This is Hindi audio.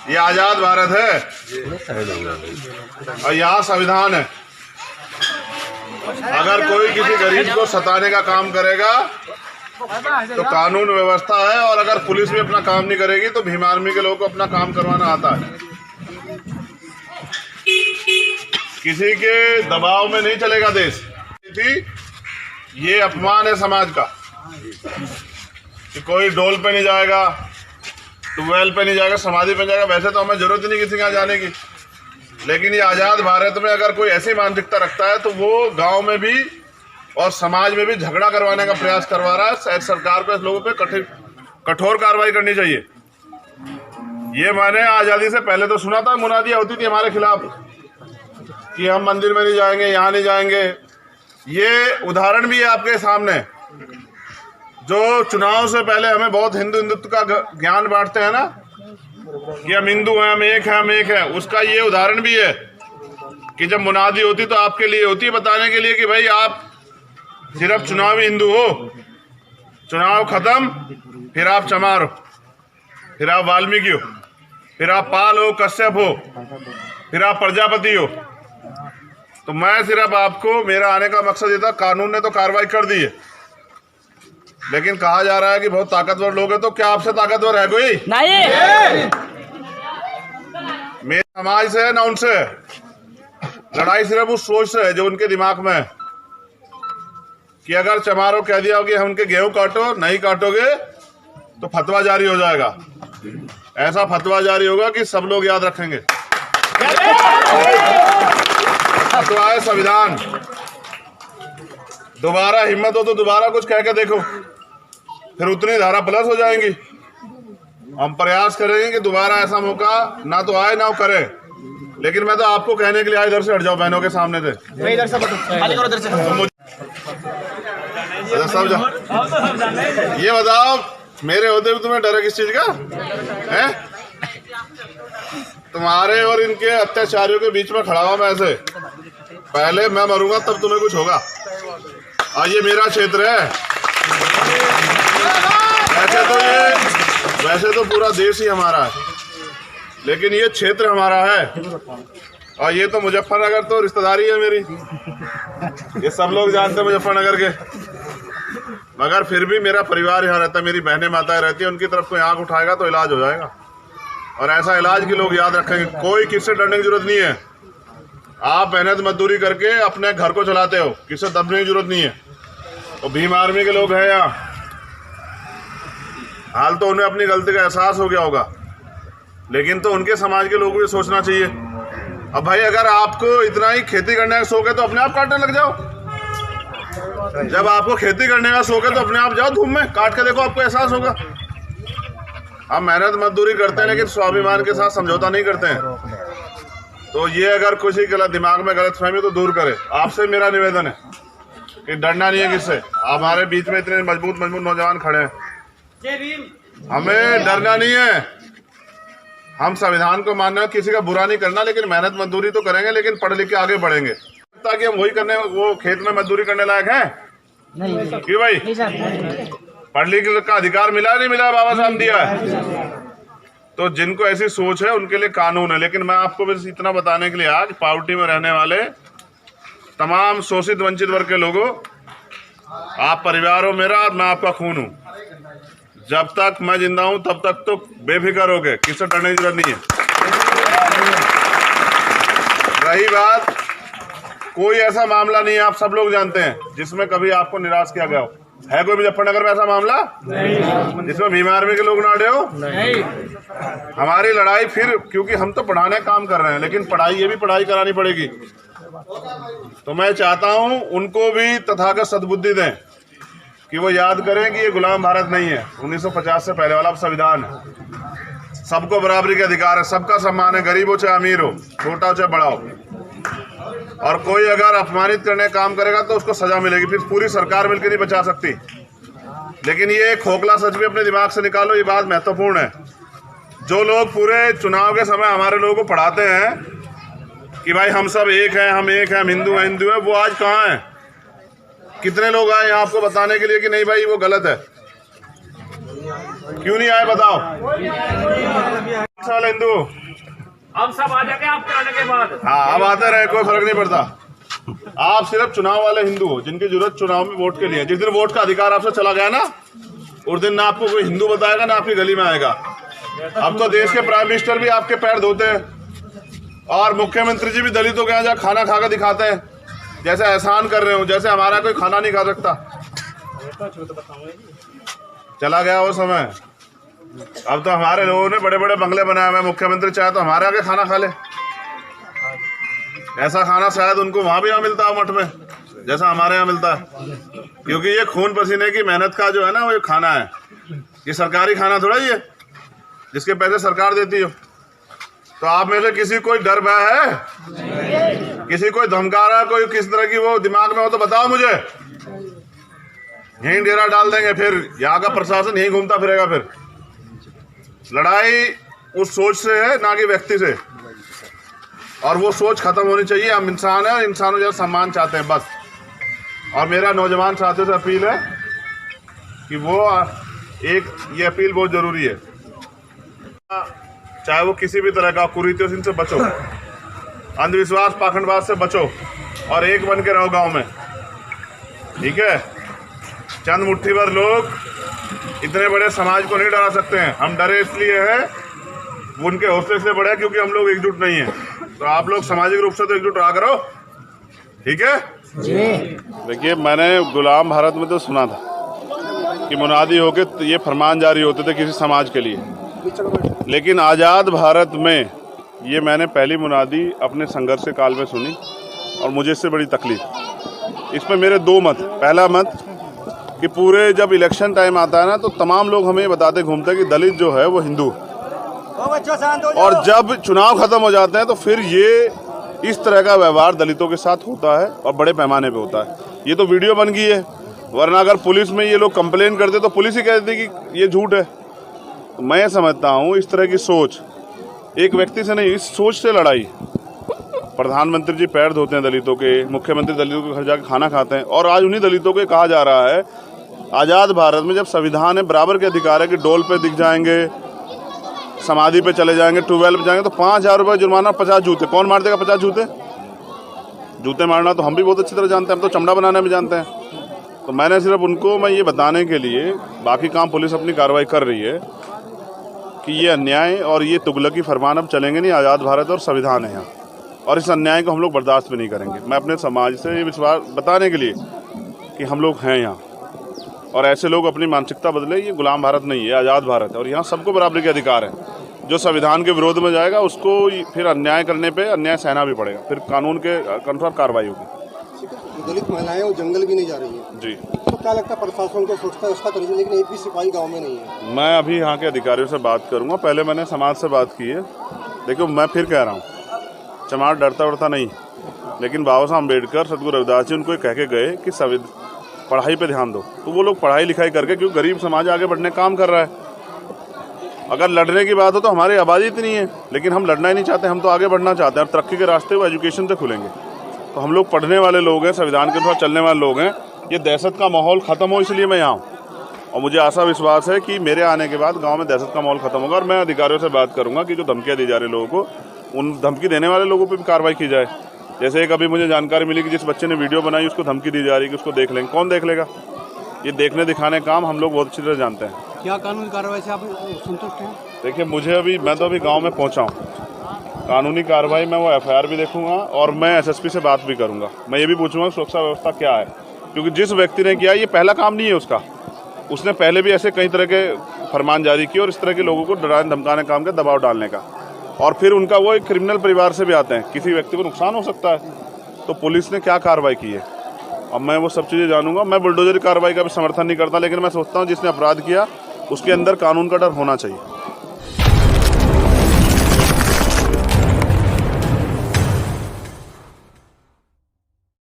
ये आजाद भारत है और यहाँ संविधान है। अगर कोई किसी गरीब को सताने का काम करेगा तो कानून व्यवस्था है, और अगर पुलिस भी अपना काम नहीं करेगी तो भीम आर्मी के लोगों को अपना काम करवाना आता है। किसी के दबाव में नहीं चलेगा देश। ये अपमान है समाज का कि कोई डोल पे नहीं जाएगा, ट्यूबवेल पे नहीं जाएगा, समाधि पे जाएगा। वैसे तो हमें जरूरत ही नहीं किसी के यहाँ जाने की, लेकिन ये आज़ाद भारत में अगर कोई ऐसी मानसिकता रखता है तो वो गांव में भी और समाज में भी झगड़ा करवाने का प्रयास करवा रहा है। शायद सरकार को इस लोगों पे कठोर कार्रवाई करनी चाहिए। ये मैंने आज़ादी से पहले तो सुना था, मुनादियाँ होती थी हमारे खिलाफ कि हम मंदिर में नहीं जाएंगे, यहाँ नहीं जाएंगे। ये उदाहरण भी है आपके सामने, जो चुनाव से पहले हमें बहुत हिंदुत्व का ज्ञान बांटते हैं ना कि हम हिंदू हैं, हम एक हैं, हम एक हैं। उसका ये उदाहरण भी है कि जब मुनादी होती तो आपके लिए होती है बताने के लिए कि भाई आप सिर्फ चुनावी हिंदू हो, चुनाव खत्म फिर आप चमार हो, फिर आप वाल्मीकि हो, फिर आप पाल हो, कश्यप हो, फिर आप प्रजापति हो। तो मैं सिर्फ आपको, मेरा आने का मकसद ये था, कानून ने तो कार्रवाई कर दी है, लेकिन कहा जा रहा है कि बहुत ताकतवर लोग हैं। तो क्या आपसे ताकतवर है कोई? नहीं। मेरे समाज से है ना उनसे, लड़ाई सिर्फ उस सोच से है जो उनके दिमाग में है कि अगर चमारों कह दिया हो कि हम उनके गेहूं काटो, नहीं काटोगे तो फतवा जारी हो जाएगा। ऐसा फतवा जारी होगा कि सब लोग याद रखेंगे। फतवा है संविधान। दोबारा हिम्मत हो तो दोबारा कुछ कह के देखो, फिर उतनी धारा प्लस हो जाएंगी। हम प्रयास करेंगे कि दोबारा ऐसा मौका ना तो आए ना वो करे। लेकिन मैं तो आपको कहने के लिए इधर से हट जाओ, बहनों के सामने से। सब ये बताओ, मेरे होते हुए तुम्हें डर है किस चीज का है? तुम्हारे और इनके अत्याचारियों के बीच में खड़ा हुआ मैं ऐसे, पहले मैं मरूंगा तब तुम्हें कुछ होगा। और ये मेरा क्षेत्र है। वैसे तो पूरा देश ही हमारा है, लेकिन ये क्षेत्र हमारा है। और ये तो मुजफ्फरनगर तो रिश्तेदारी है मेरी, ये सब लोग जानते हैं मुजफ्फरनगर के। मगर फिर भी मेरा परिवार यहाँ रहता है, मेरी बहनें माताएं रहती है। उनकी तरफ कोई आंख उठाएगा तो इलाज हो जाएगा, और ऐसा इलाज के लोग याद रखेंगे। कोई किससे डरने की जरूरत नहीं है। आप मेहनत मजदूरी करके अपने घर को चलाते हो, किससे दबने की जरूरत नहीं है। तो भीम आर्मी के लोग हैं यहाँ, हाल तो उन्हें अपनी गलती का एहसास हो गया होगा, लेकिन तो उनके समाज के लोगों को सोचना चाहिए। अब भाई अगर आपको इतना ही खेती करने का शौक है तो अपने आप काटने लग जाओ। जब आपको खेती करने का शौक है तो अपने आप जाओ धूप में काट के देखो, आपको एहसास होगा। हम मेहनत मजदूरी करते हैं लेकिन स्वाभिमान के साथ समझौता नहीं करते हैं। तो ये अगर किसी गलत दिमाग में गलत फहमी तो दूर करे। आपसे मेरा निवेदन है कि डरना नहीं है किससे। हमारे बीच में इतने मजबूत नौजवान खड़े हैं, हमें डरना नहीं है। हम संविधान को मानना, किसी का बुरा नहीं करना, लेकिन मेहनत मजदूरी तो करेंगे, लेकिन पढ़ लिख के आगे बढ़ेंगे। ताकि हम वही करने, वो खेत में मजदूरी करने लायक हैं? नहीं। क्यों भाई? पढ़ लिख का अधिकार मिला नहीं मिला? बाबा साहब दिया है। तो जिनको ऐसी सोच है उनके लिए कानून है। लेकिन मैं आपको बस इतना बताने के लिए आज पावर्टी में रहने वाले तमाम शोषित वंचित वर्ग के लोगों, आप परिवार हो मेरा, मैं आपका खून हूँ। जब तक मैं जिंदा हूँ तब तक तो बेफिक्र हो गए, किससे डरने की जरूरत नहीं है। रही बात, कोई ऐसा मामला नहीं है, आप सब लोग जानते हैं, जिसमें कभी आपको निराश किया गया हो। है कोई मुजफ्फरनगर में ऐसा मामला नहीं जिसमें भीम आर्मी के लोग ना अड़े हो? नहीं। हमारी लड़ाई फिर, क्योंकि हम तो पढ़ाने का काम कर रहे हैं, लेकिन पढ़ाई, ये भी पढ़ाई करानी पड़ेगी। तो मैं चाहता हूं उनको भी तथागत सद्बुद्धि दें कि वो याद करें कि ये गुलाम भारत नहीं है, 1950 से पहले वाला संविधान है। सबको बराबरी के अधिकार है, सबका सम्मान है, गरीब हो चाहे अमीर हो, छोटा हो चाहे बड़ा हो। और कोई अगर अपमानित करने का काम करेगा तो उसको सजा मिलेगी। फिर पूरी सरकार मिलकर नहीं बचा सकती। लेकिन ये खोखला सच भी अपने दिमाग से निकालो, ये बात महत्वपूर्ण है। जो लोग पूरे चुनाव के समय हमारे लोगों को पढ़ाते हैं कि भाई हम सब एक हैं, हम एक हैं, हम हिंदू हैं, हिंदू हैं, वो आज कहाँ हैं? कितने लोग आए यहाँ आपको बताने के लिए कि नहीं भाई वो गलत है? क्यों नहीं आए बताओ? साल हिंदू हम सब आ जाएंगे आपके आने के बाद। हाँ, अब आते रहे, कोई फर्क नहीं पड़ता। आप सिर्फ चुनाव वाले हिंदू हो जिनकी जरूरत चुनाव में वोट के लिए। जिस दिन वोट का अधिकार आपसे चला गया ना, उस दिन ना आपको कोई हिंदू बताएगा ना आपकी गली में आएगा। अब तो देश के प्राइम मिनिस्टर भी आपके पैर धोते हैं और मुख्यमंत्री जी भी दलितों के यहाँ जा खाना खाकर दिखाते हैं, जैसे एहसान कर रहे हो, जैसे हमारा कोई खाना नहीं खा सकता। चला गया वो समय। अब तो हमारे लोगों ने बड़े बड़े बंगले बनाए हुए, मुख्यमंत्री चाहे तो हमारे आगे खाना खा ले। ऐसा खाना शायद उनको वहां भी ना मिलता हो मठ में, जैसा हमारे यहाँ मिलता है। क्योंकि ये खून पसीने की मेहनत का जो है ना, वो ये खाना है। ये सरकारी खाना थोड़ा ही है जिसके पैसे सरकार देती हो। तो आप में से किसी कोई डर भय है? किसी कोई धमका रहा है, कोई किस तरह की वो दिमाग में हो तो बताओ मुझे। यहीं डेरा डाल देंगे, फिर यहाँ का प्रशासन यहीं घूमता फिरेगा। फिर लड़ाई उस सोच से है, ना कि व्यक्ति से। और वो सोच खत्म होनी चाहिए। हम इंसान हैं, इंसानों जैसा सम्मान चाहते हैं बस। और मेरा नौजवान साथियों से अपील है कि वो ये अपील बहुत ज़रूरी है, चाहे वो किसी भी तरह का कुरीतियों से, इनसे बचो, अंधविश्वास पाखंडवाद से बचो और एक बन के रहो गाँव में, ठीक है। चंद मुट्ठी भर लोग इतने बड़े समाज को नहीं डरा सकते हैं। हम डरे इसलिए हैं, वो उनके हौसले से बड़े क्योंकि हम लोग एकजुट नहीं हैं। तो आप लोग सामाजिक रूप से तो एकजुट रहा करो, ठीक है। देखिए, मैंने गुलाम भारत में तो सुना था कि मुनादी होके तो ये फरमान जारी होते थे किसी समाज के लिए, लेकिन आज़ाद भारत में ये मैंने पहली मुनादी अपने संघर्ष के काल में सुनी और मुझे इससे बड़ी तकलीफ। इसमें मेरे दो मत। पहला मत कि पूरे जब इलेक्शन टाइम आता है ना, तो तमाम लोग हमें बताते घूमते हैं कि दलित जो है वो हिंदू, और जब चुनाव खत्म हो जाते हैं तो फिर ये इस तरह का व्यवहार दलितों के साथ होता है और बड़े पैमाने पे होता है। ये तो वीडियो बन गई है, वरना अगर पुलिस में ये लोग कंप्लेन करते तो पुलिस ही कहती कि ये झूठ है। तो मैं समझता हूँ इस तरह की सोच एक व्यक्ति से नहीं, इस सोच से लड़ाई। प्रधानमंत्री जी पैर धोते हैं दलितों के, मुख्यमंत्री दलितों के घर जाकर खाना खाते हैं, और आज उन्हीं दलितों को कहा जा रहा है आज़ाद भारत में जब संविधान है, बराबर के अधिकार है कि डोल पे दिख जाएंगे, समाधि पे चले जाएंगे, ट्यूबवेल पे जाएंगे तो 5,000 रुपये जुर्माना, 50 जूते। कौन मार देगा 50 जूते? जूते मारना तो हम भी बहुत अच्छी तरह जानते हैं, हम तो चमड़ा बनाना भी जानते हैं। तो मैंने सिर्फ उनको मैं ये बताने के लिए, बाकी काम पुलिस अपनी कार्रवाई कर रही है, कि ये अन्याय और ये तुगलकी फरमान अब चलेंगे नहीं। आज़ाद भारत और संविधान है यहाँ, और इस अन्याय को हम लोग बर्दाश्त भी नहीं करेंगे। मैं अपने समाज से ये विश्वास बताने के लिए कि हम लोग हैं यहाँ, और ऐसे लोग अपनी मानसिकता बदले। ये गुलाम भारत नहीं है, आज़ाद भारत है, और यहाँ सबको बराबरी के अधिकार है। जो संविधान के विरोध में जाएगा उसको फिर अन्याय करने पे अन्याय सहना भी पड़ेगा, फिर कानून के अनुसार कार्रवाई होगी। दलित महिलाएं वो जंगल भी नहीं जा रही है जी, तो क्या लगता है प्रशासन को सोचता है उसका तरीका, लेकिन एक भी सिपाही गाँव में नहीं है। मैं अभी यहाँ के अधिकारियों से बात करूँगा। पहले मैंने समाज से बात की है। देखो, मैं फिर कह रहा हूँ, समाज डरता उड़ता नहीं, लेकिन बाबा साहब अम्बेडकर, सदगुरु रविदास जी उनको कह के गए कि पढ़ाई पे ध्यान दो। तो वो लोग पढ़ाई लिखाई करके, क्योंकि गरीब समाज आगे बढ़ने काम कर रहा है। अगर लड़ने की बात हो तो हमारी आबादी इतनी है, लेकिन हम लड़ना ही नहीं चाहते, हम तो आगे बढ़ना चाहते हैं। और तरक्की के रास्ते वो एजुकेशन से खुलेंगे। तो हम लोग पढ़ने वाले लोग हैं, संविधान के अनुसार चलने वाले लोग हैं। ये दहशत का माहौल ख़त्म हो, इसलिए मैं यहाँ हूँ। और मुझे आशा विश्वास है कि मेरे आने के बाद गाँव में दहशत का माहौल ख़त्म होगा। और मैं अधिकारियों से बात करूँगा कि जो धमकियाँ दी जा रही लोगों को, उन धमकी देने वाले लोगों पर भी कार्रवाई की जाए। जैसे एक अभी मुझे जानकारी मिली कि जिस बच्चे ने वीडियो बनाई उसको धमकी दी जा रही है कि उसको देख लेंगे। कौन देख लेगा? ये देखने दिखाने काम हम लोग बहुत अच्छी तरह जानते हैं। क्या कानूनी कार्रवाई से आप संतुष्ट हैं? देखिए, मैं तो अभी गांव में पहुंचा हूं। कानूनी कार्रवाई में वो एफआईआर भी देखूंगा, और मैं एसएसपी से बात भी करूंगा। मैं ये भी पूछूंगा सुरक्षा व्यवस्था क्या है, क्योंकि जिस व्यक्ति ने किया ये पहला काम नहीं है उसका। उसने पहले भी ऐसे कई तरह के फरमान जारी किए और इस तरह के लोगों को डराने धमकाने काम का, दबाव डालने का। और फिर उनका वो एक क्रिमिनल परिवार से भी आते हैं, किसी व्यक्ति को नुकसान हो सकता है। तो पुलिस ने क्या कार्रवाई की है, अब मैं वो सब चीज़ें जानूंगा। मैं बुलडोजर कार्रवाई का भी समर्थन नहीं करता, लेकिन मैं सोचता हूँ जिसने अपराध किया उसके अंदर कानून का डर होना चाहिए।